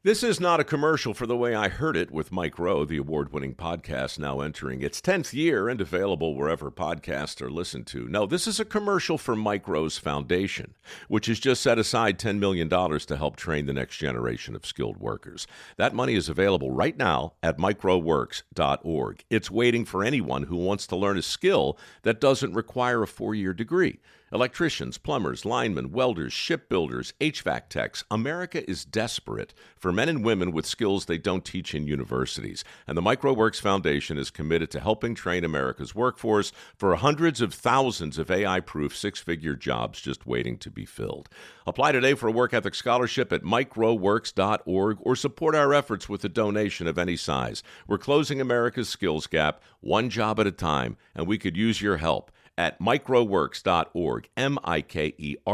This is not a commercial for The Way I Heard It with Mike Rowe, the award-winning podcast now entering its 10th year and available wherever podcasts are listened to. No, this is a commercial for Mike Rowe's foundation, which has just set aside $10 million to help train the next generation of skilled workers. That money is available right now at microworks.org. It's waiting for anyone who wants to learn a skill that doesn't require a 4-year degree. Electricians, plumbers, linemen, welders, shipbuilders, HVAC techs. America is desperate for men and women with skills they don't teach in universities. And the MicroWorks Foundation is committed to helping train America's workforce for hundreds of thousands of AI-proof six-figure jobs just waiting to be filled. Apply today for a work ethic scholarship at microworks.org or support our efforts with a donation of any size. We're closing America's skills gap one job at a time, and we could use your help at microworks.org, MIKEROWE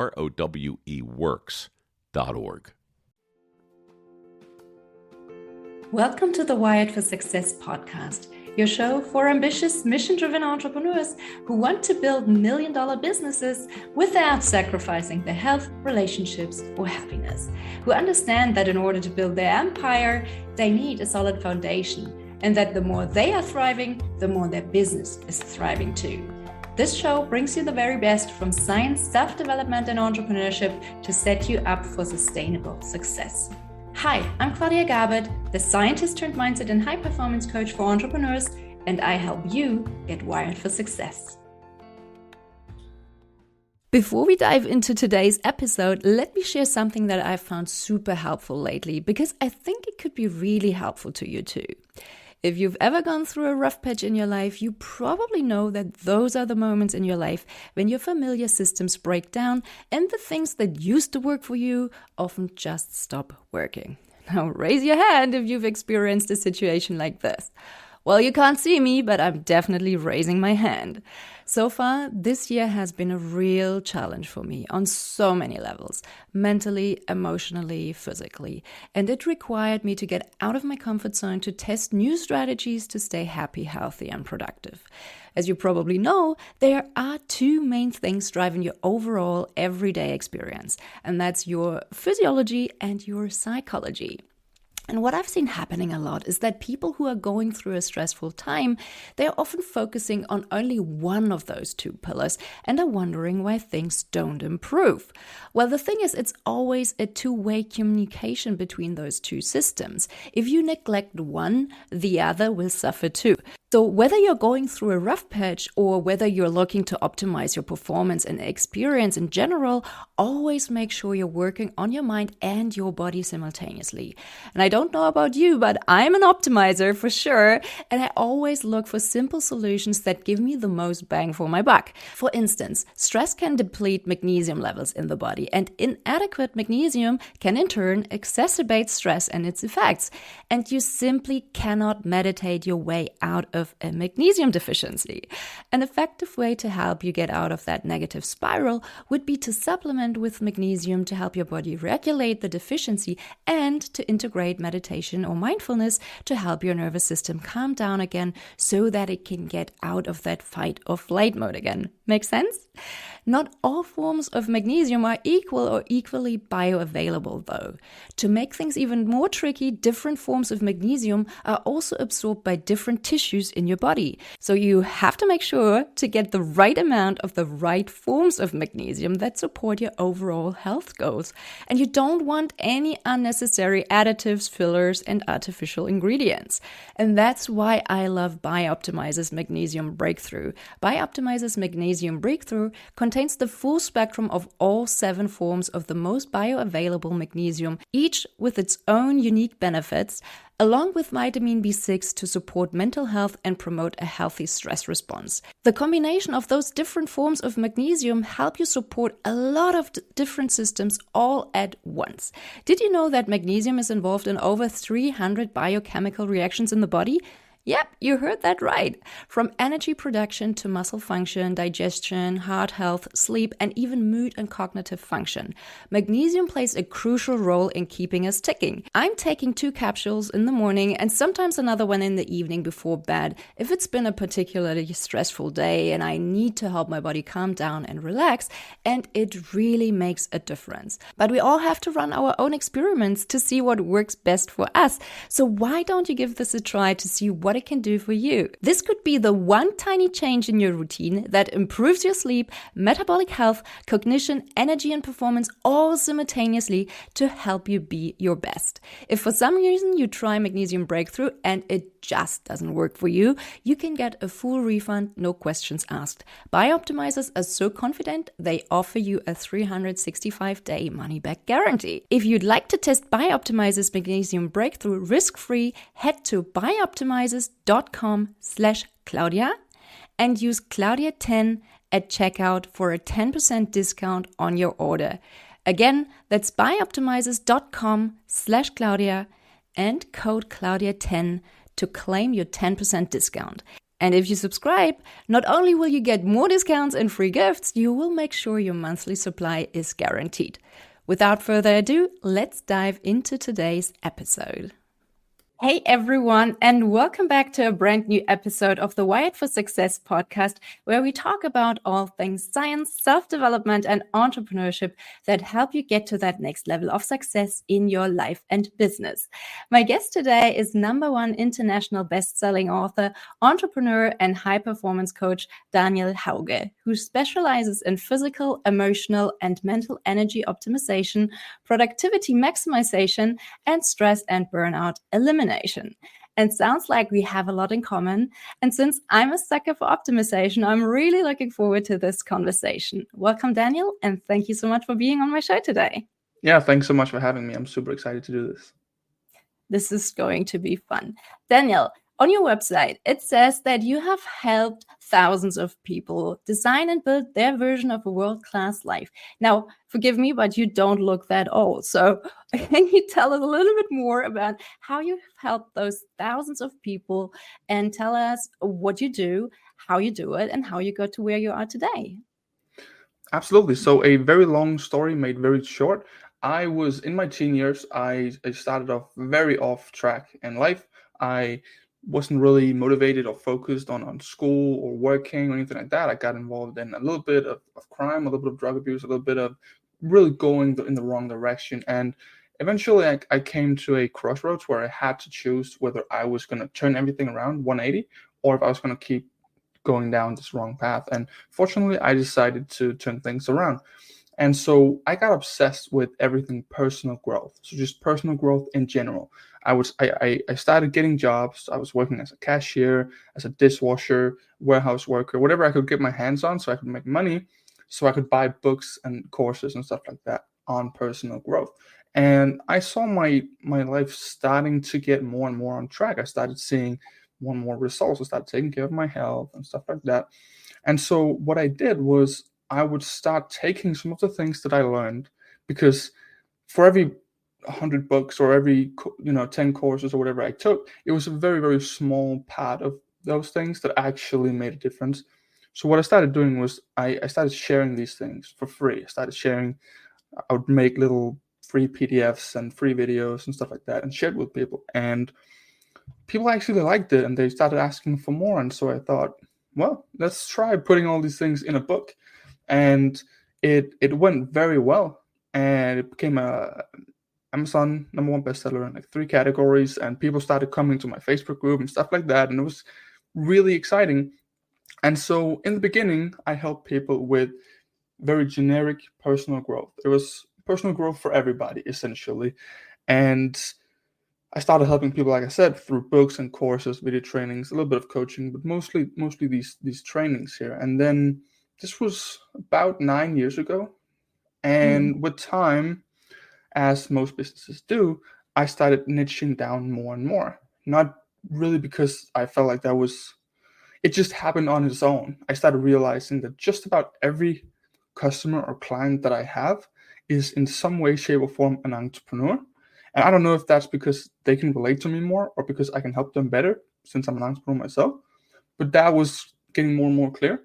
works.org. Welcome to the Wired for Success podcast, your show for ambitious, mission-driven entrepreneurs who want to build million-dollar businesses without sacrificing their health, relationships, or happiness, who understand that in order to build their empire, they need a solid foundation, and that the more they are thriving, the more their business is thriving too. This show brings you the very best from science, self-development, and entrepreneurship to set you up for sustainable success. Hi, I'm Claudia Garbutt, the scientist turned mindset and high-performance coach for entrepreneurs, and I help you get wired for success. Before we dive into today's episode, let me share something that I've found super helpful lately, because I think it could be really helpful to you too. If you've ever gone through a rough patch in your life, you probably know that those are the moments in your life when your familiar systems break down and the things that used to work for you often just stop working. Now raise your hand if you've experienced a situation like this. Well, you can't see me, but I'm definitely raising my hand. So far, this year has been a real challenge for me on so many levels, mentally, emotionally, physically. And it required me to get out of my comfort zone to test new strategies to stay happy, healthy, and productive. As you probably know, there are two main things driving your overall everyday experience, and that's your physiology and your psychology. And what I've seen happening a lot is that people who are going through a stressful time, they're often focusing on only one of those two pillars and are wondering why things don't improve. Well, the thing is, it's always a two-way communication between those two systems. If you neglect one, the other will suffer too. So whether you're going through a rough patch or whether you're looking to optimize your performance and experience in general, always make sure you're working on your mind and your body simultaneously. And I don't know about you, but I'm an optimizer for sure, and I always look for simple solutions that give me the most bang for my buck. For instance, stress can deplete magnesium levels in the body, and inadequate magnesium can in turn exacerbate stress and its effects. And you simply cannot meditate your way out of a magnesium deficiency. An effective way to help you get out of that negative spiral would be to supplement with magnesium to help your body regulate the deficiency and to integrate meditation or mindfulness to help your nervous system calm down again so that it can get out of that fight or flight mode again. Make sense? Not all forms of magnesium are equal or equally bioavailable, though. To make things even more tricky, different forms of magnesium are also absorbed by different tissues in your body. So you have to make sure to get the right amount of the right forms of magnesium that support your overall health goals. And you don't want any unnecessary additives, fillers, and artificial ingredients. And that's why I love BiOptimizer's Magnesium Breakthrough. BiOptimizer's Magnesium Breakthrough contains the full spectrum of all 7 forms of the most bioavailable magnesium, each with its own unique benefits, along with vitamin B6 to support mental health and promote a healthy stress response. The combination of those different forms of magnesium help you support a lot of different systems all at once. Did you know that magnesium is involved in over 300 biochemical reactions in the body? Yep, you heard that right. From energy production to muscle function, digestion, heart health, sleep, and even mood and cognitive function, magnesium plays a crucial role in keeping us ticking. I'm taking 2 capsules in the morning and sometimes another one in the evening before bed if it's been a particularly stressful day and I need to help my body calm down and relax, and it really makes a difference. But we all have to run our own experiments to see what works best for us. So why don't you give this a try to see what it can do for you? This could be the one tiny change in your routine that improves your sleep, metabolic health, cognition, energy, and performance all simultaneously to help you be your best. If for some reason you try Magnesium Breakthrough and it just doesn't work for you, you can get a full refund, no questions asked. Bioptimizers are so confident they offer you a 365-day money-back guarantee. If you'd like to test Bioptimizers Magnesium Breakthrough risk-free, head to bioptimizers.com/Claudia and use Claudia10 at checkout for a 10% discount on your order. Again, that's bioptimizers.com/Claudia and code Claudia10 to claim your 10% discount. And if you subscribe, not only will you get more discounts and free gifts, you will make sure your monthly supply is guaranteed. Without further ado, let's dive into today's episode. Hey everyone, and welcome back to a brand new episode of the Wired for Success podcast, where we talk about all things science, self-development, and entrepreneurship that help you get to that next level of success in your life and business. My guest today is #1 international best-selling author, entrepreneur, and high-performance coach Daniel Hauge, who specializes in physical, emotional, and mental energy optimization, productivity maximization, and stress and burnout elimination. And sounds like we have a lot in common. And since I'm a sucker for optimization, I'm really looking forward to this conversation. Welcome, Daniel, and thank you so much for being on my show today. Yeah, thanks so much for having me. I'm super excited to do this. This is going to be fun. Daniel, on your website, it says that you have helped thousands of people design and build their version of a world-class life. Now, forgive me, but you don't look that old. So can you tell us a little bit more about how you've helped those thousands of people and tell us what you do, how you do it, and how you got to where you are today? Absolutely. So a very long story made very short. I was in my teen years. I started off very off track in life. I wasn't really motivated or focused on school or working or anything like that. I got involved in a little bit of crime, a little bit of drug abuse, a little bit of really going in the wrong direction. And eventually I came to a crossroads where I had to choose whether I was going to turn everything around 180 or if I was going to keep going down this wrong path. And fortunately, I decided to turn things around. And so I got obsessed with everything personal growth. So just personal growth in general. I started getting jobs. I was working as a cashier, as a dishwasher, warehouse worker, whatever I could get my hands on so I could make money, so I could buy books and courses and stuff like that on personal growth. And I saw my life starting to get more and more on track. I started seeing more and more results. I started taking care of my health and stuff like that. And so what I did was I would start taking some of the things that I learned, because for every 100 books or every 10 courses or whatever I took, it was a very, very small part of those things that actually made a difference. So what I started doing was I started sharing these things for free. I would make little free PDFs and free videos and stuff like that and share it with people. And people actually liked it and they started asking for more. And so I thought, well, let's try putting all these things in a book. And it went very well. And it became a Amazon #1 bestseller in like 3 categories. And people started coming to my Facebook group and stuff like that. And it was really exciting. And so in the beginning, I helped people with very generic personal growth. It was personal growth for everybody, essentially. And I started helping people, like I said, through books and courses, video trainings, a little bit of coaching, but mostly these trainings here. And then this was about 9 years ago. And with time, as most businesses do, I started niching down more and more. Not really because I felt like it just happened on its own. I started realizing that just about every customer or client that I have is in some way, shape, or form an entrepreneur. And I don't know if that's because they can relate to me more or because I can help them better, since I'm an entrepreneur myself. But that was getting more and more clear.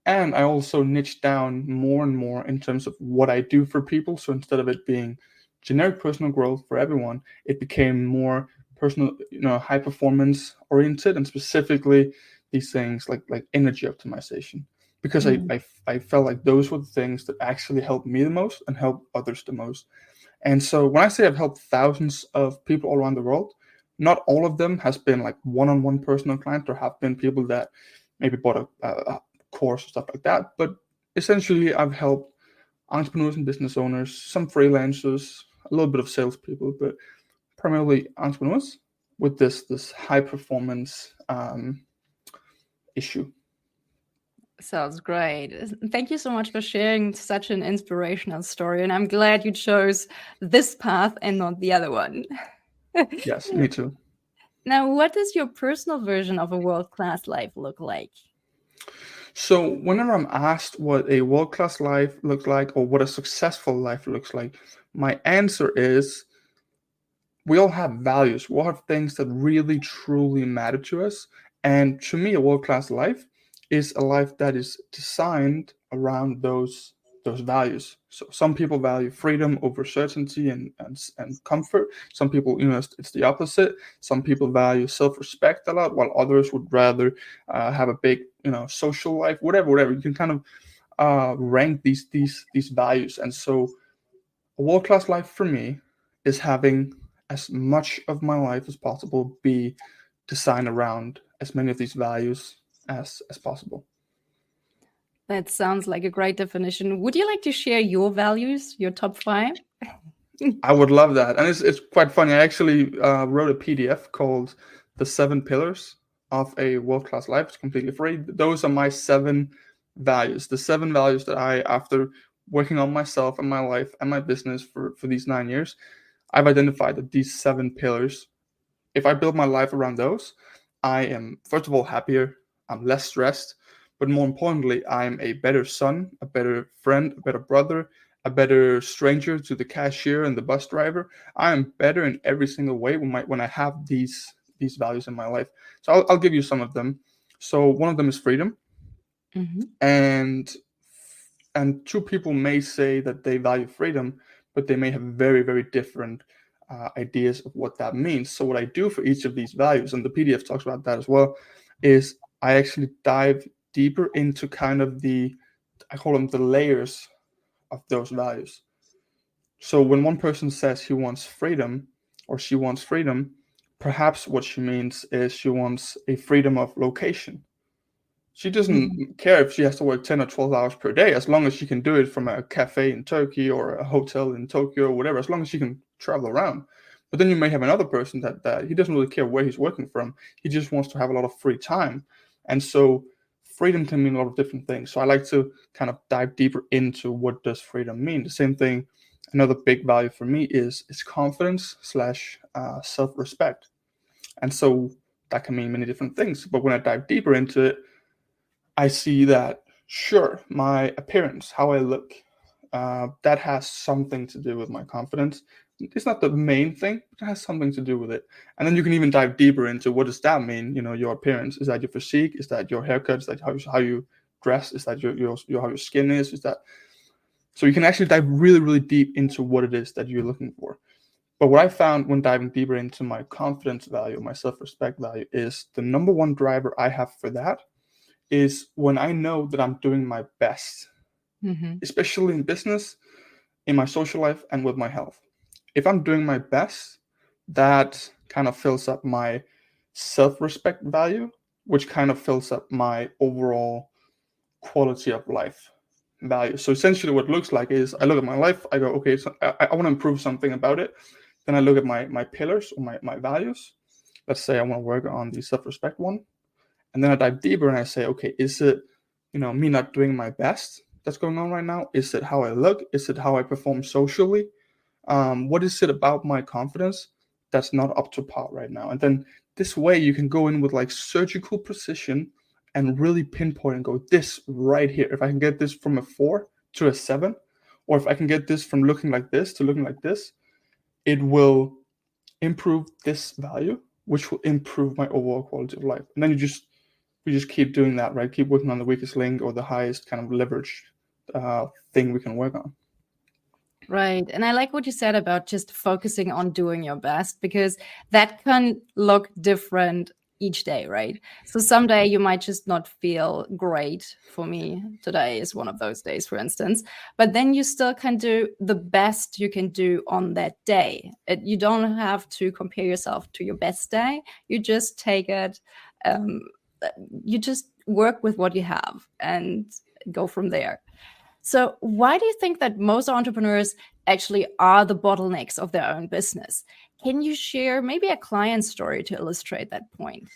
And I also niched down more and more in terms of what I do for people. So instead of it being generic personal growth for everyone, it became more personal, high performance oriented, and specifically these things like energy optimization, because I felt like those were the things that actually helped me the most and help others the most. And so when I say I've helped thousands of people all around the world, not all of them has been like one-on-one personal client, or have been people that maybe bought a course or stuff like that. But essentially, I've helped entrepreneurs and business owners, some freelancers, a little bit of salespeople, but primarily entrepreneurs with this high performance issue. Sounds great. Thank you so much for sharing such an inspirational story. And I'm glad you chose this path and not the other one. Yes, me too. Now, what does your personal version of a world-class life look like? So whenever I'm asked what a world-class life looks like, or what a successful life looks like, my answer is we all have values. We all have things that really, truly matter to us. And to me, a world-class life is a life that is designed around those values. So some people value freedom over certainty and comfort. Some people, it's the opposite. Some people value self-respect a lot, while others would rather have a big, social life. Whatever. You can kind of rank these values. And so, a world-class life for me is having as much of my life as possible be designed around as many of these values as possible. That sounds like a great definition. Would you like to share your values, your top 5? I would love that. And it's quite funny. I actually wrote a PDF called The 7 Pillars of a World-Class Life. It's completely free. Those are my 7 values. The 7 values that I, after working on myself and my life and my business for these 9 years, I've identified that these 7 pillars, if I build my life around those, I am, first of all, happier. I'm less stressed. But more importantly, I'm a better son, a better friend, a better brother, a better stranger to the cashier and the bus driver. I am better in every single way when I have these values in my life. So I'll give you some of them. So one of them is freedom. Mm-hmm. And 2 people may say that they value freedom, but they may have very, very different ideas of what that means. So what I do for each of these values, and the PDF talks about that as well, is I actually dive deeper into kind of I call them the layers of those values. So when one person says he wants freedom, or she wants freedom, perhaps what she means is she wants a freedom of location. She doesn't care if she has to work 10 or 12 hours per day, as long as she can do it from a cafe in Turkey or a hotel in Tokyo or whatever, as long as she can travel around. But then you may have another person that he doesn't really care where he's working from. He just wants to have a lot of free time. And so freedom can mean a lot of different things. So I like to kind of dive deeper into what does freedom mean. The same thing, another big value for me is confidence / self-respect. And so that can mean many different things. But when I dive deeper into it, I see that, sure, my appearance, how I look, that has something to do with my confidence. It's not the main thing, but it has something to do with it. And then you can even dive deeper into what does that mean? Your appearance. Is that your physique? Is that your haircut? Is that how you dress? Is that your how your skin is? Is that? So you can actually dive really, really deep into what it is that you're looking for. But what I found when diving deeper into my confidence value, my self-respect value, is the number one driver I have for that is when I know that I'm doing my best, especially in business, in my social life, and with my health. If I'm doing my best, that kind of fills up my self-respect value, which kind of fills up my overall quality of life value. So essentially what it looks like is I look at my life, I go, okay, so I want to improve something about it. Then I look at my pillars or my values. Let's say I want to work on the self-respect one. And then I dive deeper and I say, okay, is it, me not doing my best that's going on right now? Is it how I look? Is it how I perform socially? What is it about my confidence that's not up to par right now? And then this way you can go in with like surgical precision and really pinpoint and go, this right here, if I can get this from a 4 to a 7, or if I can get this from looking like this to looking like this, it will improve this value which will improve my overall quality of life. And then we just keep doing that, right? Keep working on the weakest link or the highest kind of leverage thing we can work on. Right. And I like what you said about just focusing on doing your best, because that can look different each day, right? So someday you might just not feel great. For me, today is one of those days, for instance, but then you still can do the best you can do on that day. You don't have to compare yourself to your best day. You just take it, you just work with what you have and go from there. So why do you think that most entrepreneurs actually are the bottlenecks of their own business? Can you share maybe a client story to illustrate that point?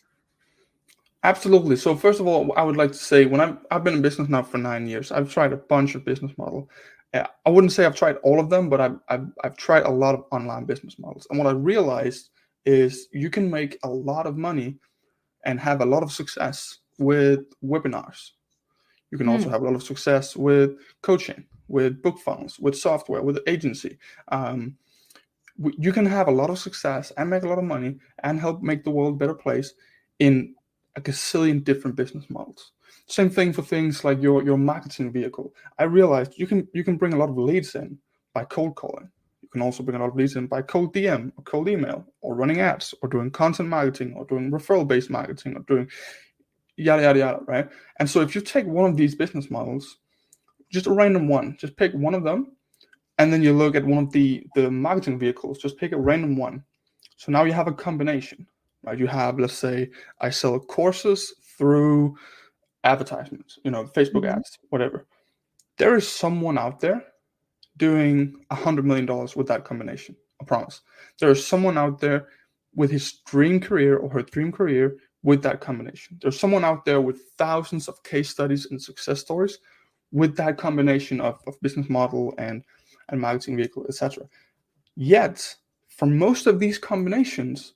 Absolutely. So first of all, I would like to say I've been in business now for 9 years. I've tried a bunch of business models. I wouldn't say I've tried all of them, but I've tried a lot of online business models. And what I realized is you can make a lot of money and have a lot of success with webinars. You can also have a lot of success with coaching, with book funnels, with software, with agency. You can have a lot of success and make a lot of money and help make the world a better place in a gazillion different business models. Same thing for things like your marketing vehicle. I realized you can bring a lot of leads in by cold calling. You can also bring a lot of leads in by cold DM or cold email or running ads or doing content marketing or doing referral-based marketing or doing yada, yada, yada, right? And so if you take one of these business models, just a random one, just pick one of them, and then you look at one of the marketing vehicles, just pick a random one. So now you have a combination, right? You have, let's say, I sell courses through advertisements, Facebook ads, whatever. There is someone out there doing $100 million with that combination. I promise. There is someone out there with his dream career or her dream career with that combination. There's someone out there with thousands of case studies and success stories with that combination of business model and marketing vehicle, etc. Yet, for most of these combinations,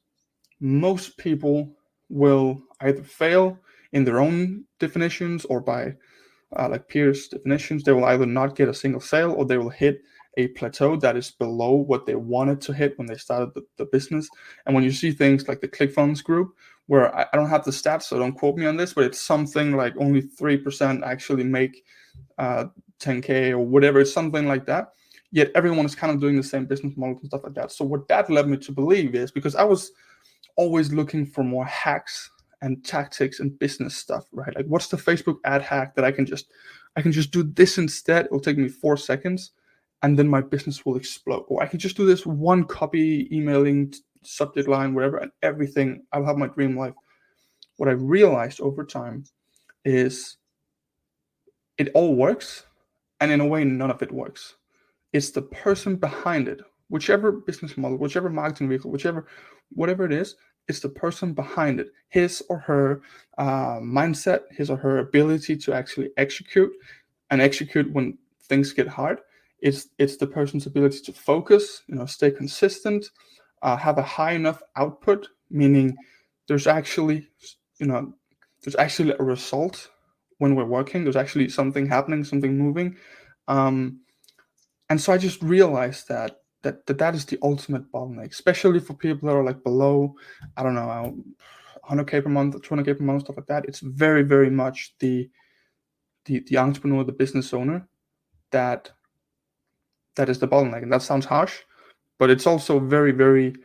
most people will either fail in their own definitions or by like peers' definitions. They will either not get a single sale or they will hit a plateau that is below what they wanted to hit when they started the business. And when you see things like the ClickFunnels group, where I don't have the stats, so don't quote me on this, but it's something like only 3% actually make 10K or whatever. It's something like that. Yet everyone is kind of doing the same business models and stuff like that. So what that led me to believe is, because I was always looking for more hacks and tactics and business stuff, right? Like, what's the Facebook ad hack that I can just do this instead? It'll take me 4 seconds and then my business will explode. Or I can just do this one copy, emailing, subject line, whatever, and everything. I'll have my dream life. What I realized over time is it all works, and in a way, none of it works. It's the person behind it, whichever business model, whichever marketing vehicle, whatever it is, it's the person behind it, his or her mindset, his or her ability to actually execute when things get hard. It's the person's ability to focus, stay consistent, have a high enough output, meaning there's actually a result when we're working. There's actually something happening, something moving. And so I just realized that is the ultimate bottleneck, especially for people that are like below, I don't know, 100K per month, 200K per month, stuff like that. It's very, very much the entrepreneur, the business owner that is the bottleneck. And that sounds harsh, but it's also very, very,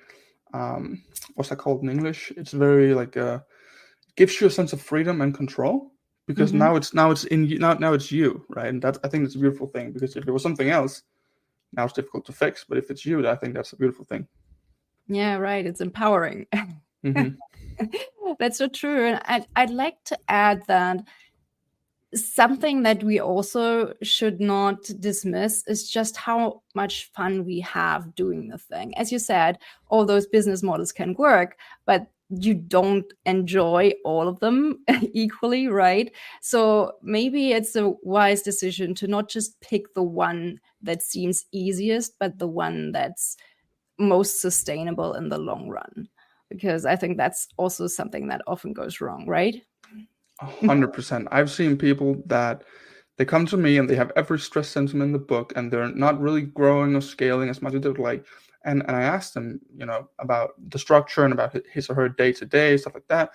what's that called in English? It's very like, gives you a sense of freedom and control, because now it's in you, now it's you, right? And I think that's a beautiful thing, because if it was something else, now it's difficult to fix. But if it's you, I think that's a beautiful thing. Yeah, right. It's empowering. That's so true. And I'd like to add that something that we also should not dismiss is just how much fun we have doing the thing. As you said, all those business models can work, but you don't enjoy all of them equally, right? So maybe it's a wise decision to not just pick the one that seems easiest, but the one that's most sustainable in the long run. Because I think that's also something that often goes wrong, right? 100%. I've seen people that they come to me and they have every stress symptom in the book, and they're not really growing or scaling as much as they would like. And I asked him, about the structure and about his or her day to day, stuff like that.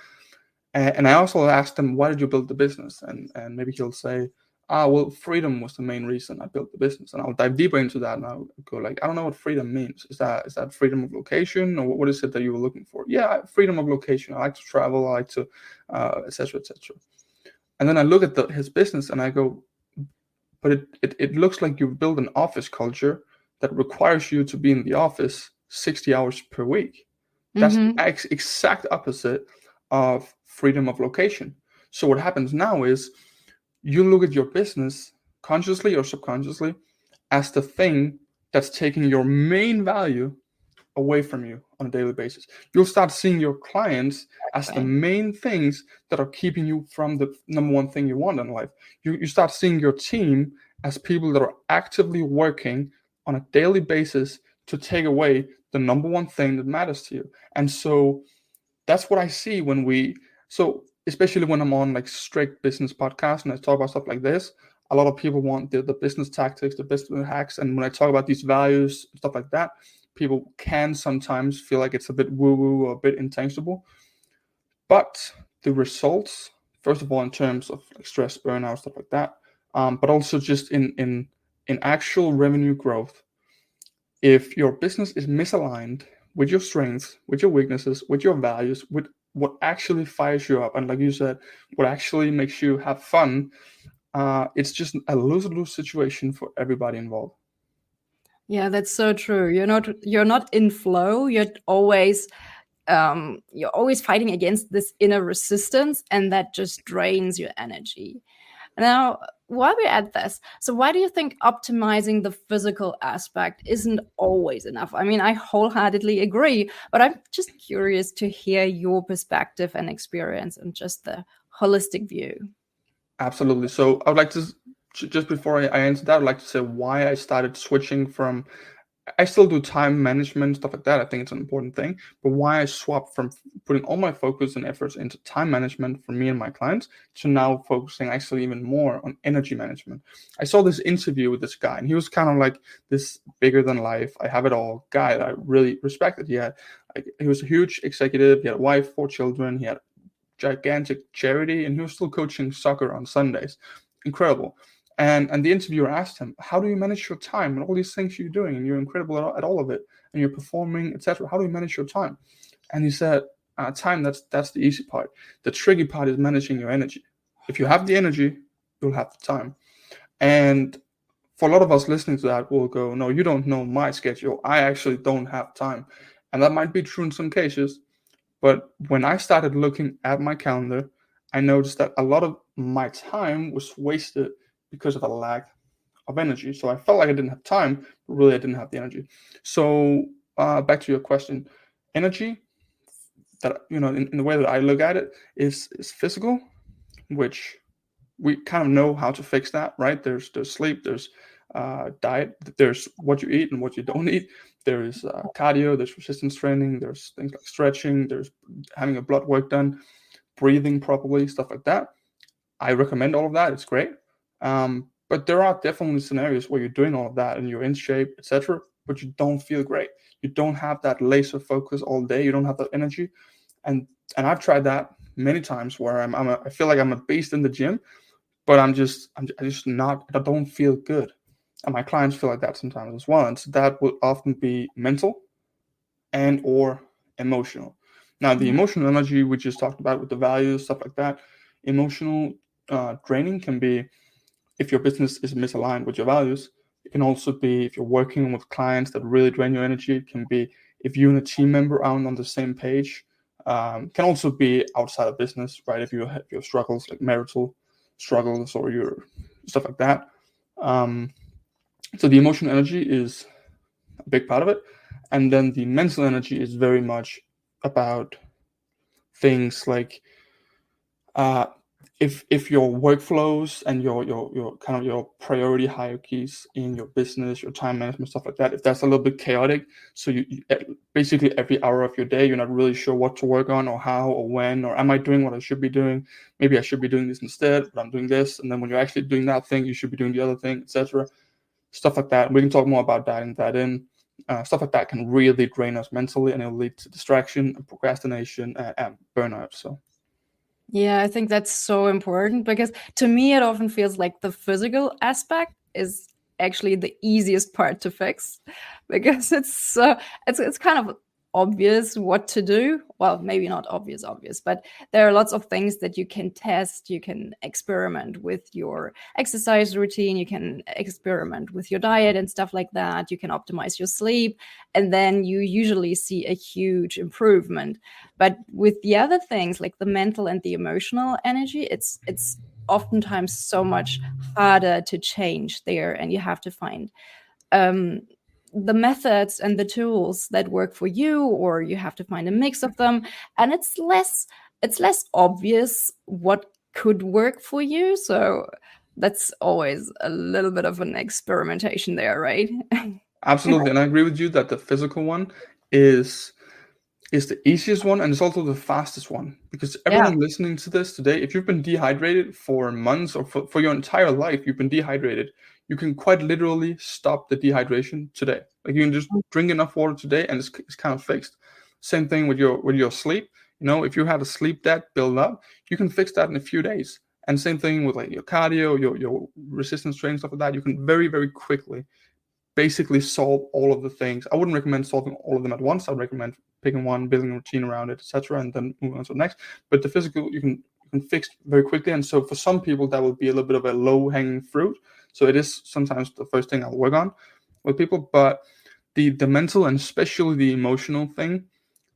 And I also asked him, why did you build the business? And maybe he'll say, well, freedom was the main reason I built the business. And I'll dive deeper into that, and I'll go like, I don't know what freedom means. Is that freedom of location, or what is it that you were looking for? Yeah, freedom of location. I like to travel. I like to, et cetera, et cetera. And then I look at his business and I go, but it looks like you've built an office culture that requires you to be in the office 60 hours per week. That's the exact opposite of freedom of location. So what happens now is you look at your business consciously or subconsciously as the thing that's taking your main value away from you on a daily basis. You'll start seeing your clients as the main things that are keeping you from the number one thing you want in life. You start seeing your team as people that are actively working on a daily basis to take away the number one thing that matters to you. And so that's what I see especially when I'm on like strict business podcasts and I talk about stuff like this. A lot of people want the business tactics, the business hacks. And when I talk about these values, stuff like that, people can sometimes feel like it's a bit woo-woo or a bit intangible. But the results, first of all, in terms of like stress, burnout, stuff like that, but also just in actual revenue growth, if your business is misaligned with your strengths, with your weaknesses, with your values, with what actually fires you up, and like you said, what actually makes you have fun, it's just a lose-lose situation for everybody involved. Yeah, that's so true. You're not in flow. You're always fighting against this inner resistance, and that just drains your energy. Now, while we're at this, so why do you think optimizing the physical aspect isn't always enough? I mean, I wholeheartedly agree, but I'm just curious to hear your perspective and experience and just the holistic view. Absolutely. So I would like to, just before I answer that, I'd like to say why I started switching from, I still do time management, stuff like that. I think it's an important thing. But why I swapped from putting all my focus and efforts into time management for me and my clients to now focusing actually even more on energy management. I saw this interview with this guy, and he was kind of like this bigger than life, I have it all guy that I really respected. He was a huge executive. He had a wife, 4 children. He had gigantic charity, and he was still coaching soccer on Sundays. Incredible. And the interviewer asked him, how do you manage your time and all these things you're doing, and you're incredible at all of it, and you're performing, etc. How do you manage your time? And he said, time, that's the easy part. The tricky part is managing your energy. If you have the energy, you'll have the time. And for a lot of us listening to that, we'll go, no, you don't know my schedule. I actually don't have time. And that might be true in some cases. But when I started looking at my calendar, I noticed that a lot of my time was wasted because of a lack of energy. So I felt like I didn't have time, but really I didn't have the energy. So back to your question, energy, that in the way that I look at it, is physical, which we kind of know how to fix that, right? There's sleep, there's diet, there's what you eat and what you don't eat. There is cardio, there's resistance training, there's things like stretching, there's having a blood work done, breathing properly, stuff like that. I recommend all of that. It's great. But there are definitely scenarios where you're doing all of that and you're in shape, etc., but you don't feel great. You don't have that laser focus all day. You don't have that energy. And I've tried that many times where I feel like I'm a beast in the gym, but I don't feel good. And my clients feel like that sometimes as well. And so that will often be mental and or emotional. Now, the emotional energy we just talked about with the values, stuff like that, emotional draining can be if your business is misaligned with your values. It can also be if you're working with clients that really drain your energy. It can be if you and a team member aren't on the same page. Can also be outside of business, right? If you have your struggles like marital struggles or your stuff like that. So the emotional energy is a big part of it. And then the mental energy is very much about things like if your workflows and your kind of your priority hierarchies in your business, your time management, stuff like that, if that's a little bit chaotic, so you basically every hour of your day, you're not really sure what to work on or how or when, or am I doing what I should be doing? Maybe I should be doing this instead, but I'm doing this. And then when you're actually doing that thing, you should be doing the other thing, etc. Stuff like that. We can talk more about that in. Stuff like that can really drain us mentally, and it'll lead to distraction, procrastination, and burnout. So Yeah, I think that's so important because to me, it often feels like the physical aspect is actually the easiest part to fix because it's kind of obvious what to do. Well, maybe not obvious, but there are lots of things that you can test. You can experiment with your exercise routine. You can experiment with your diet and stuff like that. You can optimize your sleep, and then you usually see a huge improvement. But with the other things like the mental and the emotional energy, it's oftentimes so much harder to change there, and you have to find um, the methods and the tools that work for you, or you have to find a mix of them, and it's less obvious what could work for you. So that's always a little bit of an experimentation there, right? absolutely, and I agree with you that the physical one is the easiest one, and it's also the fastest one, because Yeah. everyone listening to this today, if you've been dehydrated for months or for your entire life, you've been dehydrated, you can quite literally stop the dehydration today. Like, you can just drink enough water today and it's kind of fixed. Same thing with your sleep. If you had a sleep debt build up, you can fix that in a few days. And same thing with like your cardio, your resistance training, stuff like that. You can very, very quickly basically solve all of the things. I wouldn't recommend solving all of them at once. I'd recommend picking one, building a routine around it, etc., and then moving on to the next. But the physical you can fix very quickly. And so for some people that will be a little bit of a low hanging fruit. So it is sometimes the first thing I'll work on with people. But the mental and especially the emotional thing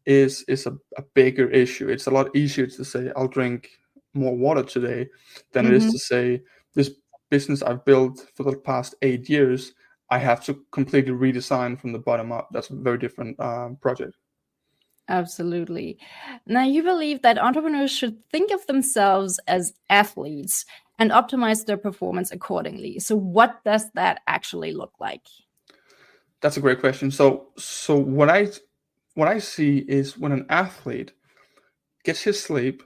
is a bigger issue. It's a lot easier to say I'll drink more water today than it is Mhm. to say this business I've built for the past 8 years, I have to completely redesign from the bottom up. That's a very different project. Absolutely. Now, you believe that entrepreneurs should think of themselves as athletes and optimize their performance accordingly. So, what does that actually look like? That's a great question. So what I see is when an athlete gets his sleep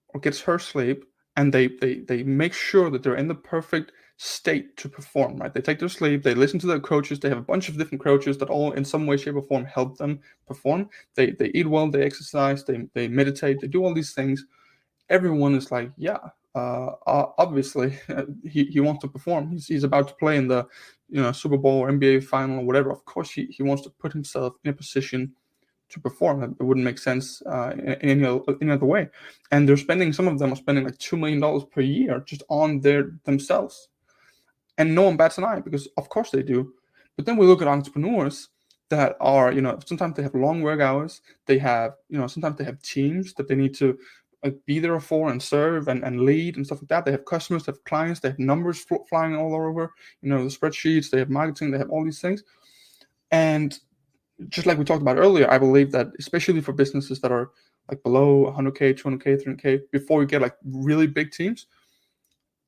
or gets her sleep, and they make sure that they're in the perfect state to perform, right? They take their sleep, they listen to their coaches, they have a bunch of different coaches that all in some way, shape, or form help them perform. They eat well, they exercise, they meditate, they do all these things. Everyone is like, yeah, obviously he wants to perform. He's about to play in the Super Bowl or NBA final or whatever. Of course he wants to put himself in a position to perform. It wouldn't make sense in any other way. And some of them are spending like $2 million per year just on themselves. And no one bats an eye, because of course they do. But then we look at entrepreneurs that are, sometimes they have long work hours. They have, sometimes they have teams that they need to be there for and serve and lead and stuff like that. They have customers, they have clients, they have numbers flying all over, the spreadsheets, they have marketing, they have all these things. And just like we talked about earlier, I believe that especially for businesses that are like below 100K, 200K, 300K, before you get like really big teams,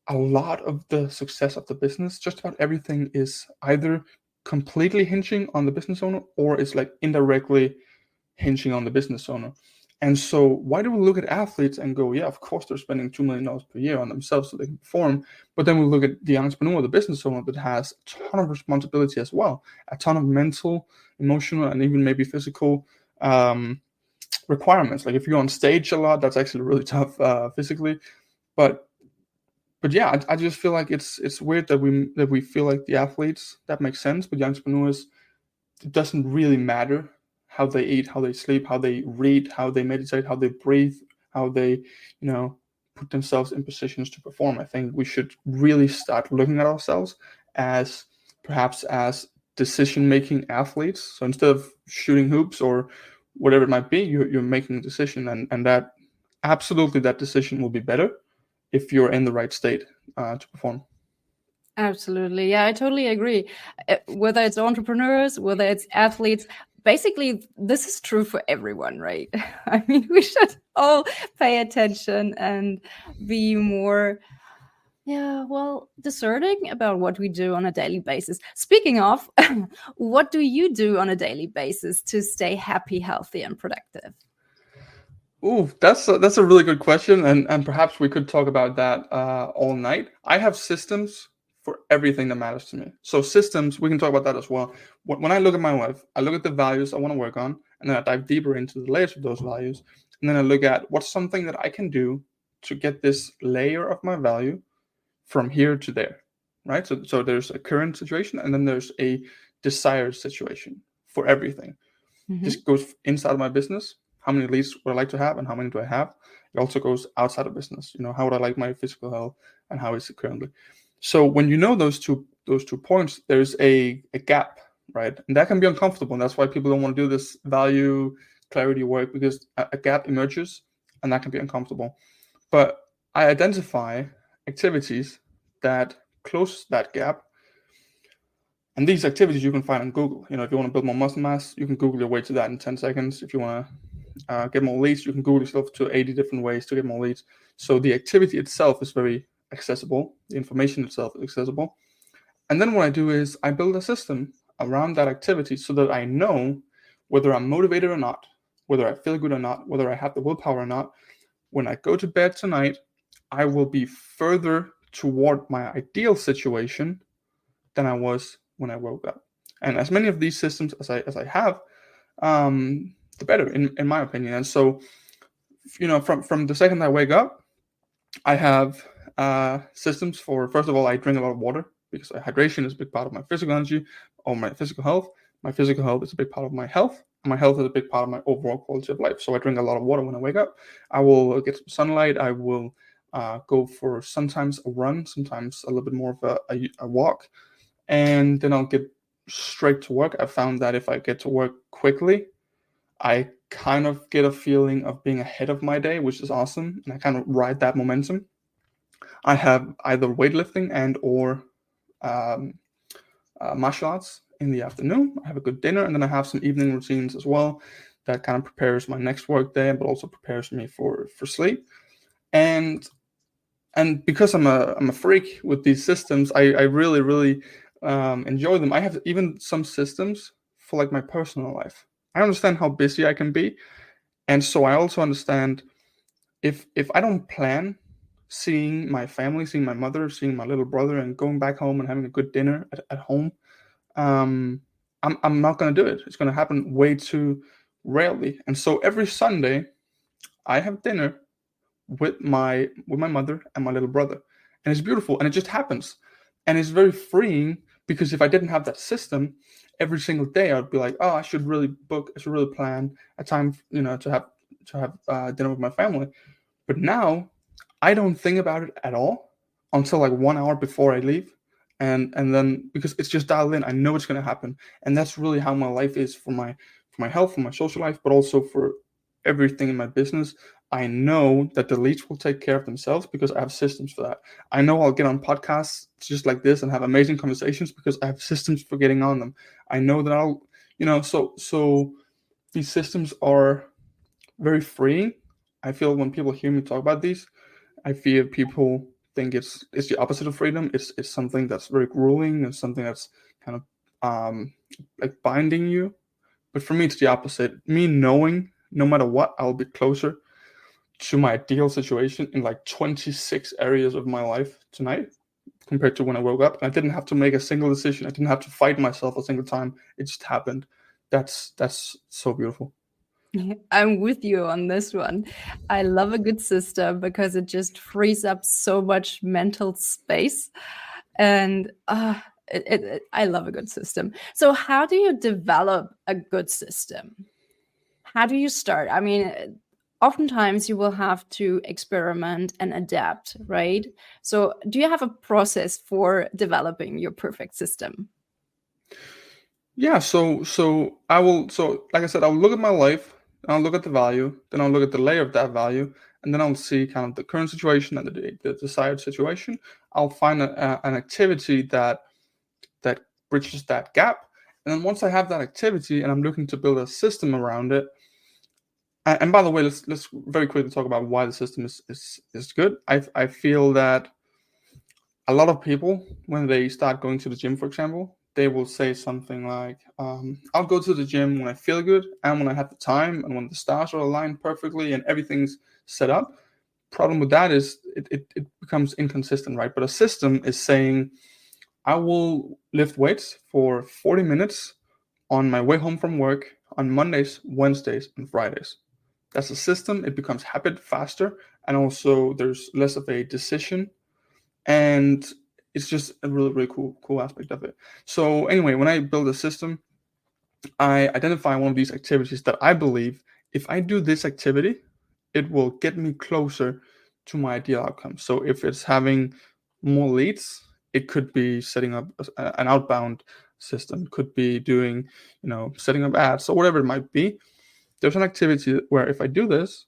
a lot of the success of the business, just about everything, is either completely hinging on the business owner or it's like indirectly hinging on the business owner. And so why do we look at athletes and go, yeah, of course they're spending $2 million per year on themselves so they can perform. But then we look at the entrepreneur, the business owner, that has a ton of responsibility as well, a ton of mental, emotional, and even maybe physical requirements. Like if you're on stage a lot, that's actually really tough physically. But yeah, I just feel like it's weird that we feel like the athletes, that makes sense, but the entrepreneurs, it doesn't really matter how they eat, how they sleep, how they read, how they meditate, how they breathe, how they, put themselves in positions to perform. I think we should really start looking at ourselves as perhaps as decision-making athletes. So instead of shooting hoops or whatever it might be, you're making a decision, and that absolutely that decision will be better if you're in the right state to perform. Absolutely. Yeah, I totally agree. Whether it's entrepreneurs, whether it's athletes, basically, this is true for everyone, right? I mean, we should all pay attention and be more, yeah, well, discerning about what we do on a daily basis. Speaking of, what do you do on a daily basis to stay happy, healthy, and productive? Ooh, that's a really good question, and perhaps we could talk about that all night. I have systems for everything that matters to me. So systems, we can talk about that as well. When I look at my life, I look at the values I want to work on, and then I dive deeper into the layers of those values. And then I look at what's something that I can do to get this layer of my value from here to there, right? So there's a current situation, and then there's a desired situation for everything. This goes inside of my business. How many leads would I like to have, and how many do I have? It also goes outside of business. How would I like my physical health, and how is it currently? So when you know those two points, there's a gap, right? And that can be uncomfortable. And that's why people don't want to do this value clarity work, because a gap emerges, and that can be uncomfortable. But I identify activities that close that gap. And these activities you can find on Google. If you want to build more muscle mass, you can Google your way to that in 10 seconds. If you want to get more leads, you can Google yourself to 80 different ways to get more leads. So the activity itself is very accessible. The information itself is accessible. And then what I do is I build a system around that activity so that I know whether I'm motivated or not, whether I feel good or not, whether I have the willpower or not. When I go to bed tonight, I will be further toward my ideal situation than I was when I woke up. And as many of these systems as I have, the better, in my opinion. And so, from the second I wake up, I have systems for, first of all, I drink a lot of water, because hydration is a big part of my physical energy or my physical health. My physical health is a big part of my health. My health is a big part of my overall quality of life. So I drink a lot of water when I wake up. I will get some sunlight. I will go for sometimes a run, sometimes a little bit more of a walk. And then I'll get straight to work. I found that if I get to work quickly, I kind of get a feeling of being ahead of my day, which is awesome. And I kind of ride that momentum. I have either weightlifting and or martial arts in the afternoon. I have a good dinner, and then I have some evening routines as well that kind of prepares my next work day, but also prepares me for sleep. And because I'm a freak with these systems, I really, really enjoy them. I have even some systems for like my personal life. I understand how busy I can be, and so I also understand if I don't plan seeing my family, seeing my mother, seeing my little brother, and going back home and having a good dinner at home, I'm not going to do it. It's going to happen way too rarely. And so every Sunday, I have dinner with my mother and my little brother, and it's beautiful, and it just happens, and it's very freeing, because if I didn't have that system, every single day I'd be like, oh, I should really plan a time, to have dinner with my family. But now I don't think about it at all until like 1 hour before I leave, and then, because it's just dialed in, I know it's going to happen. And that's really how my life is, for my health, for my social life, but also for everything in my business. I know that the leads will take care of themselves because I have systems for that. I know I'll get on podcasts just like this and have amazing conversations because I have systems for getting on them. I know that I'll, so these systems are very freeing. I feel when people hear me talk about these, I feel people think it's the opposite of freedom. It's something that's very grueling and something that's kind of like binding you. But for me, it's the opposite. Me knowing no matter what, I'll be closer to my ideal situation in like 26 areas of my life tonight compared to when I woke up. I didn't have to make a single decision. I didn't have to fight myself a single time. It just happened. That's so beautiful. I'm with you on this one. I love a good system because it just frees up so much mental space. And I love a good system. So how do you develop a good system? How do you start? I mean, oftentimes you will have to experiment and adapt, right? So do you have a process for developing your perfect system? Yeah, so like I said, I'll look at my life, and I'll look at the value, then I'll look at the layer of that value, and then I'll see kind of the current situation and the desired situation. I'll find an activity that bridges that gap, and then once I have that activity and I'm looking to build a system around it. And by the way, let's very quickly talk about why the system is good. I feel that a lot of people, when they start going to the gym, for example, they will say something like, I'll go to the gym when I feel good and when I have the time and when the stars are aligned perfectly and everything's set up. Problem with that is it becomes inconsistent, right? But a system is saying, I will lift weights for 40 minutes on my way home from work on Mondays, Wednesdays, and Fridays. That's a system. It becomes habit faster, and also there's less of a decision, and it's just a really, really cool aspect of it. So anyway, when I build a system, I identify one of these activities that I believe if I do this activity, it will get me closer to my ideal outcome. So if it's having more leads, it could be setting up an outbound system, could be doing, setting up ads or whatever it might be. There's an activity where if I do this,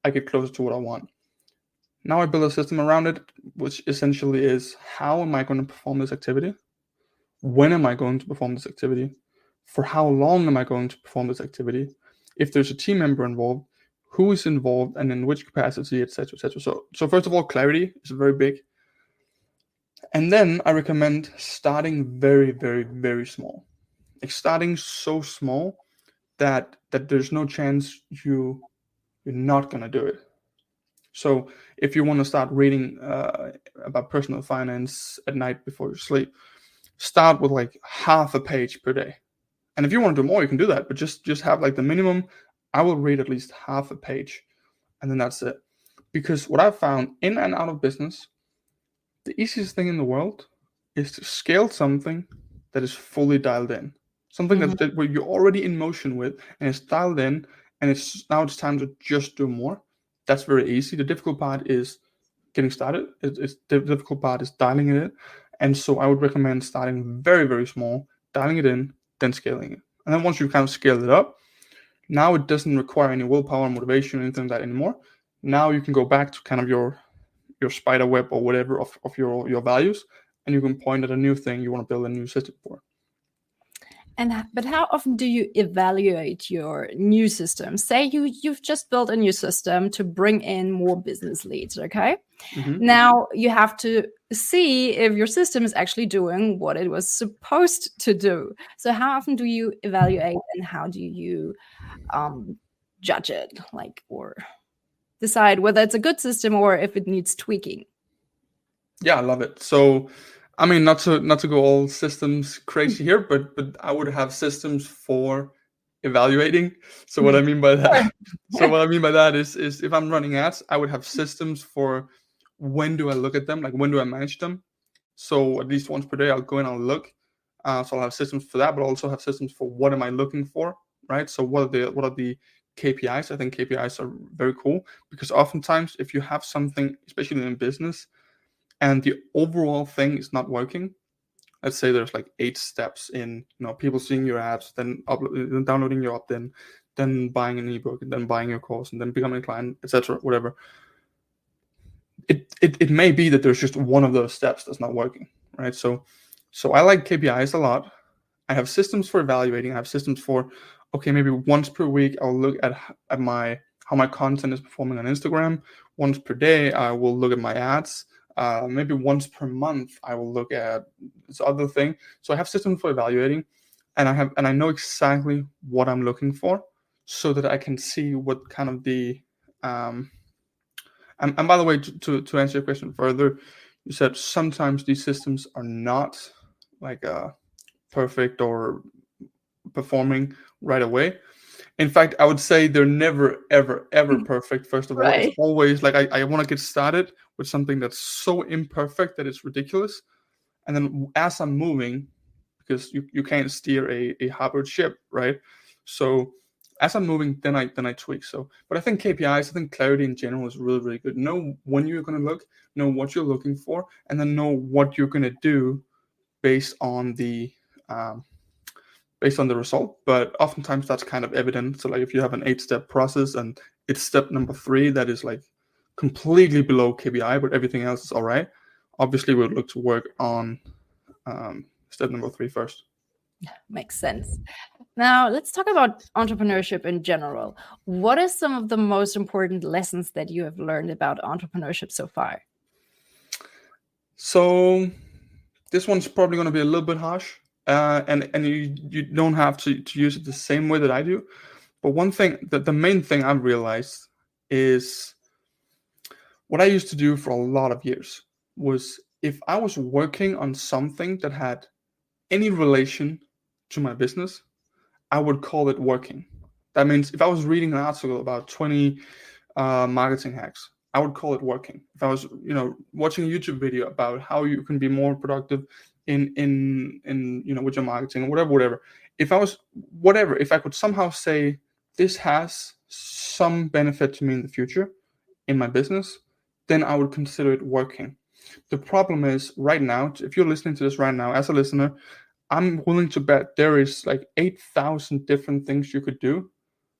I get closer to what I want. Now I build a system around it, which essentially is how am I going to perform this activity? When am I going to perform this activity? For how long am I going to perform this activity? If there's a team member involved, who is involved and in which capacity, etc., etc. So first of all, clarity is very big. And then I recommend starting very, very, very small. Like starting so small that there's no chance you're not gonna do it. So if you want to start reading about personal finance at night before you sleep, start with like half a page per day. And if you want to do more, you can do that, but just have like the minimum. I will read at least half a page, and then that's it. Because what I've found in and out of business, the easiest thing in the world is to scale something that is fully dialed in. Something that where you're already in motion with and it's dialed in, and it's time to just do more. That's very easy. The difficult part is getting started. The difficult part is dialing it in. And so I would recommend starting very, very small, dialing it in, then scaling it. And then once you kind of scale it up, now it doesn't require any willpower, motivation, or anything like that anymore. Now you can go back to kind of your spider web or whatever of your values, and you can point at a new thing you want to build a new system for. But how often do you evaluate your new system? Say you've just built a new system to bring in more business leads, okay? Now you have to see if your system is actually doing what it was supposed to do. So how often do you evaluate, and how do you judge it, or decide whether it's a good system or if it needs tweaking? Yeah, I love it. So I mean, not to go all systems crazy here, but I would have systems for evaluating. So what I mean by that, is if I'm running ads, I would have systems for when do I look at them, like when do I manage them. So at least once per day, I'll go in and I'll look. So I'll have systems for that, but I'll also have systems for what am I looking for, right? So what are the KPIs? I think KPIs are very cool because oftentimes if you have something, especially in business, and the overall thing is not working, let's say there's like 8 steps in, people seeing your ads, then downloading your opt-in, then buying an ebook, and then buying your course, and then becoming a client, etc., whatever. It may be that there's just one of those steps that's not working, right? So I like KPIs a lot. I have systems for evaluating. I have systems for, okay, maybe once per week I'll look at how my content is performing on Instagram. Once per day I will look at my ads. Maybe once per month I will look at this other thing. So I have systems for evaluating, and I know exactly what I'm looking for, so that I can see what kind of the and by the way, to answer your question further, you said sometimes these systems are not like perfect or performing right away. In fact, I would say they're never, ever, ever perfect. First of all, it's always like I want to get started with something that's so imperfect that it's ridiculous. And then as I'm moving, because you can't steer a harbor ship, right? So as I'm moving, then I tweak. So, but I think KPIs, I think clarity in general is really, really good. Know when you're going to look, know what you're looking for, and then know what you're going to do based on the result. But oftentimes that's kind of evident. So like if you have an 8-step process and it's step number 3 that is like completely below KPI, but everything else is all right, obviously we'll look to work on step number 3 first. Makes sense. Now let's talk about entrepreneurship in general. What are some of the most important lessons that you have learned about entrepreneurship so far? So this one's probably going to be a little bit harsh. And you don't have to use it the same way that I do. But one thing, the main thing I've realized is what I used to do for a lot of years was if I was working on something that had any relation to my business, I would call it working. That means if I was reading an article about 20 marketing hacks, I would call it working. If I was, watching a YouTube video about how you can be more productive in with your marketing, or whatever. If I could somehow say this has some benefit to me in the future in my business, then I would consider it working. The problem is right now, if you're listening to this right now as a listener, I'm willing to bet there is like 8,000 different things you could do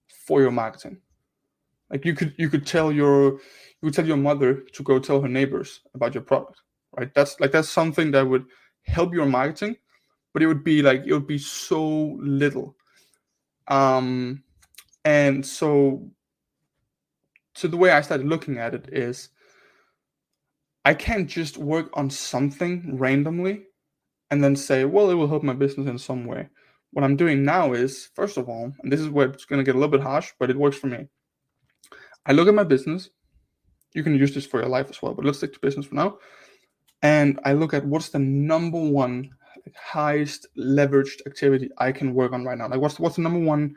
for your marketing. Like you could tell your mother to go tell her neighbors about your product, right? That's something that would help your marketing, but it would be so little. And so the way I started looking at it is I can't just work on something randomly and then say, well, it will help my business in some way. What I'm doing now is, first of all, and this is where it's going to get a little bit harsh, but it works for me. I look at my business. You can use this for your life as well, but let's stick to business for now. And I look at what's the number one highest leveraged activity I can work on right now. Like what's the number one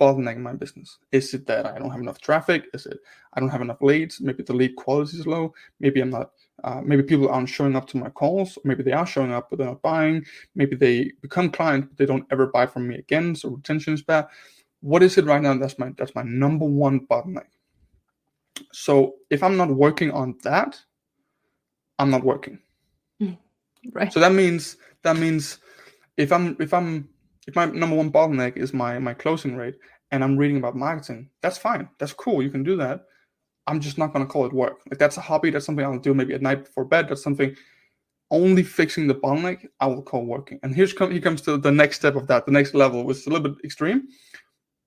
bottleneck in my business? Is it that I don't have enough traffic? Is it I don't have enough leads? Maybe the lead quality is low. Maybe I'm not. Maybe people aren't showing up to my calls. Maybe they are showing up, but they're not buying. Maybe they become clients, but they don't ever buy from me again. So retention is bad. What is it right now? That's my number one bottleneck. So if I'm not working on that, I'm not working. Right. So that means if my number one bottleneck is my closing rate and I'm reading about marketing, that's fine. That's cool. You can do that. I'm just not going to call it work. Like that's a hobby. That's something I'll do maybe at night before bed. That's something only fixing the bottleneck I will call working. And here comes to the next step of that, the next level, which is a little bit extreme.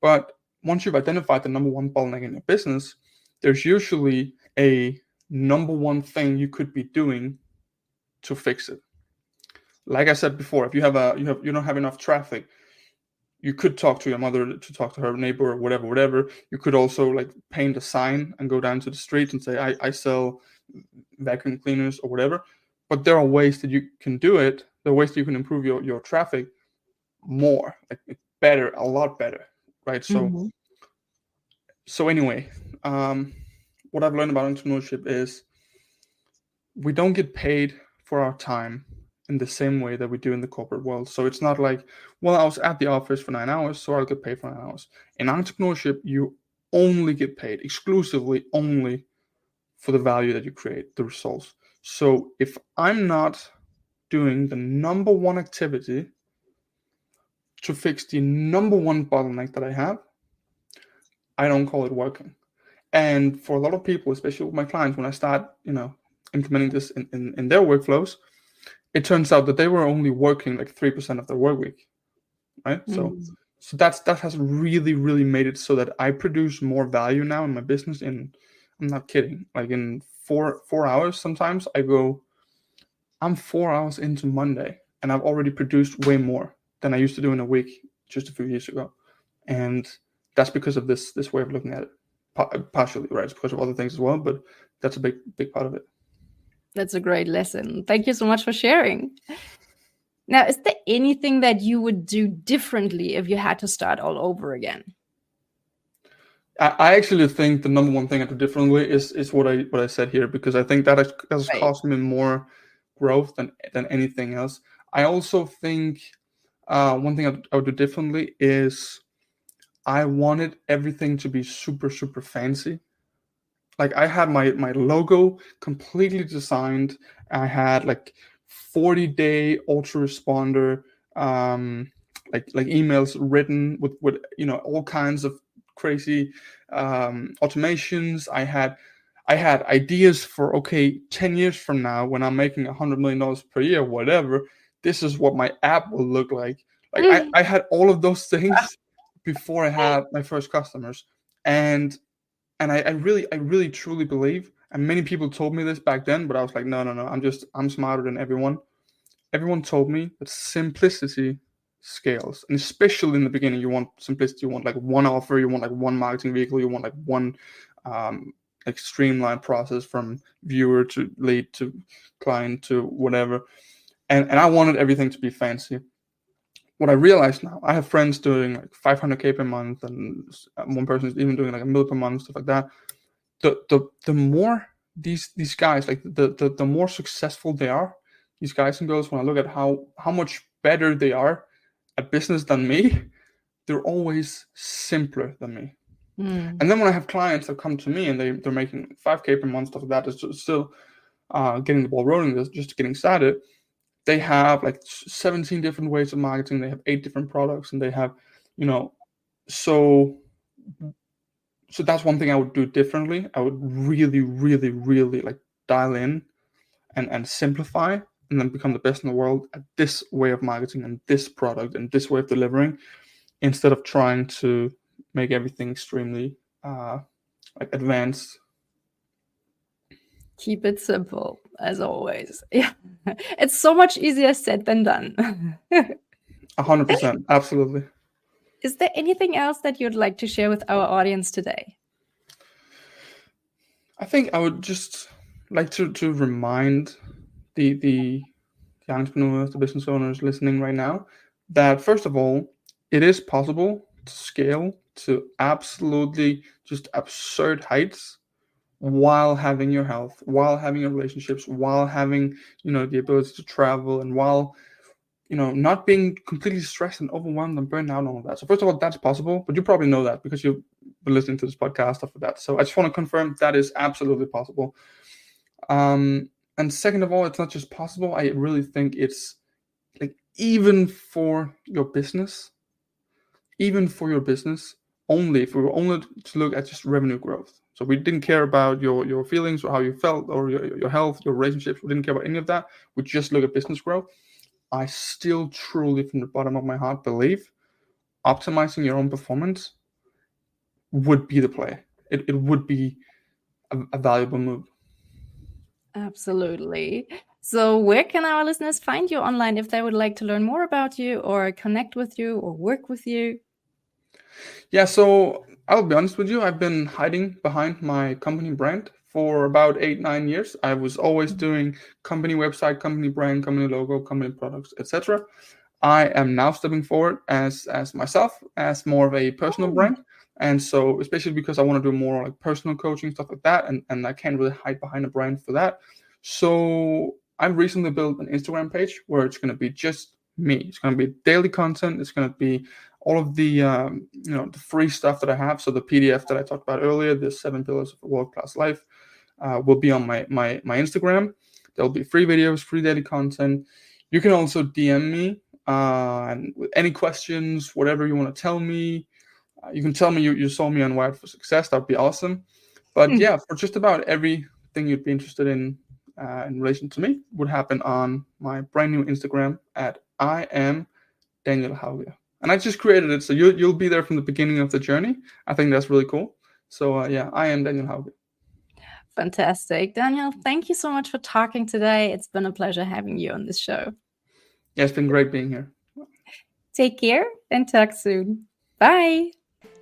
But once you've identified the number one bottleneck in your business, there's usually a number one thing you could be doing to fix it. Like I said before, if you don't have enough traffic, you could talk to your mother, to talk to her neighbor, or whatever. You could also like paint a sign and go down to the street and say, I sell vacuum cleaners or whatever. But there are ways that you can do it. There are ways that you can improve your traffic more, like better, a lot better, right? So, so anyway, what I've learned about entrepreneurship is we don't get paid for our time in the same way that we do in the corporate world. So it's not like, well, I was at the office for 9 hours, so I'll get paid for 9 hours. In entrepreneurship, you only get paid exclusively only for the value that you create, the results. So if I'm not doing the number one activity to fix the number one bottleneck that I have, I don't call it working. And for a lot of people, especially with my clients, when I start, implementing this in their workflows, it turns out that they were only working like 3% of their work week, right? So that has really, really made it so that I produce more value now in my business. I'm not kidding. Like in 4 hours, sometimes I'm 4 hours into Monday, and I've already produced way more than I used to do in a week just a few years ago. And that's because of this way of looking at it. Partially, right? It's because of other things as well, but that's a big part of it. That's a great lesson. Thank you so much for sharing. Now, is there anything that you would do differently if you had to start all over again? I actually think the number one thing I do differently is what I said here, because I think that has cost me more growth than anything else. I also think one thing I would do differently is I wanted everything to be super, super fancy. Like I had my logo completely designed. I had like 40-day autoresponder, like emails written with all kinds of crazy automations. I had ideas for 10 years from now when I'm making $100 million per year, whatever. This is what my app will look like. Like I had all of those things before I had my first customers, and I really truly believe, and many people told me this back then, but I was like, no, I'm smarter than everyone. Everyone told me that simplicity scales, and especially in the beginning, you want simplicity. You want like one offer, you want like one marketing vehicle, you want like one like streamlined process from viewer to lead to client to whatever. And I wanted everything to be fancy. What I realized now, I have friends doing like 500K per month, and one person is even doing like $1 million per month, stuff like that. The more these guys, like the more successful they are, these guys and girls, when I look at how much better they are at business than me, they're always simpler than me. And then when I have clients that come to me and they're making 5K per month, stuff like that, is still getting the ball rolling, just getting started. They have like 17 different ways of marketing. They have 8 different products, and they have, so that's one thing I would do differently. I would really, really, really like dial in and simplify, and then become the best in the world at this way of marketing and this product and this way of delivering, instead of trying to make everything extremely like advanced. Keep it simple, as always. Yeah, it's so much easier said than done. 100%, absolutely. Is there anything else that you'd like to share with our audience today? I think I would just like to remind the entrepreneurs, the business owners listening right now, that first of all, it is possible to scale to absolutely just absurd heights while having your health, while having your relationships, while having, the ability to travel, and while, not being completely stressed and overwhelmed and burned out and all of that. So first of all, that's possible, but you probably know that because you've been listening to this podcast, stuff like that. So I just want to confirm that is absolutely possible. And second of all, it's not just possible. I really think it's like, even for your business, only if we were only to look at just revenue growth. So we didn't care about your feelings or how you felt or your health, your relationships. We didn't care about any of that. We just look at business growth. I still truly, from the bottom of my heart, believe optimizing your own performance would be the play. It would be a valuable move. Absolutely. So where can our listeners find you online if they would like to learn more about you or connect with you or work with you? Yeah, so I'll be honest with you. I've been hiding behind my company brand for about 8-9 years. I was always doing company website, company brand, company logo, company products, etc. I am now stepping forward as myself, as more of a personal brand. And so, especially because I want to do more like personal coaching, stuff like that, and I can't really hide behind a brand for that. So I've recently built an Instagram page where it's going to be just me. It's going to be daily content. It's going to be all of the the free stuff that I have. So the PDF that I talked about earlier, the 7 pillars of a world-class life, will be on my Instagram. There'll be free videos, free daily content. You can also DM me and with any questions, whatever you want to tell me. You can tell me you saw me on Wired for Success. That'd be awesome. But yeah, for just about everything you'd be interested in relation to me would happen on my brand new Instagram at I am Daniel Hauge. And I just created it, so you'll be there from the beginning of the journey. I think that's really cool. So yeah, I am Daniel Hauge. Fantastic. Daniel, thank you so much for talking today. It's been a pleasure having you on this show. Yeah, it's been great being here. Take care and talk soon. Bye.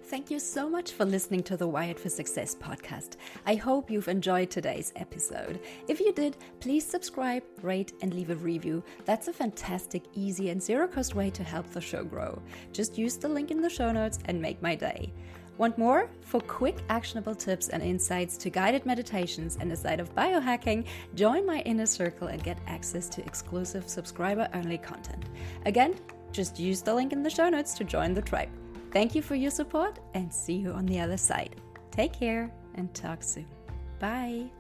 Thank you so much for listening to the Wired for Success podcast. I hope you've enjoyed today's episode. If you did, please subscribe, rate, and leave a review. That's a fantastic, easy, and zero-cost way to help the show grow. Just use the link in the show notes and make my day. Want more? For quick, actionable tips and insights to guided meditations and a side of biohacking, join my inner circle and get access to exclusive subscriber-only content. Again, just use the link in the show notes to join the tribe. Thank you for your support and see you on the other side. Take care and talk soon. Bye.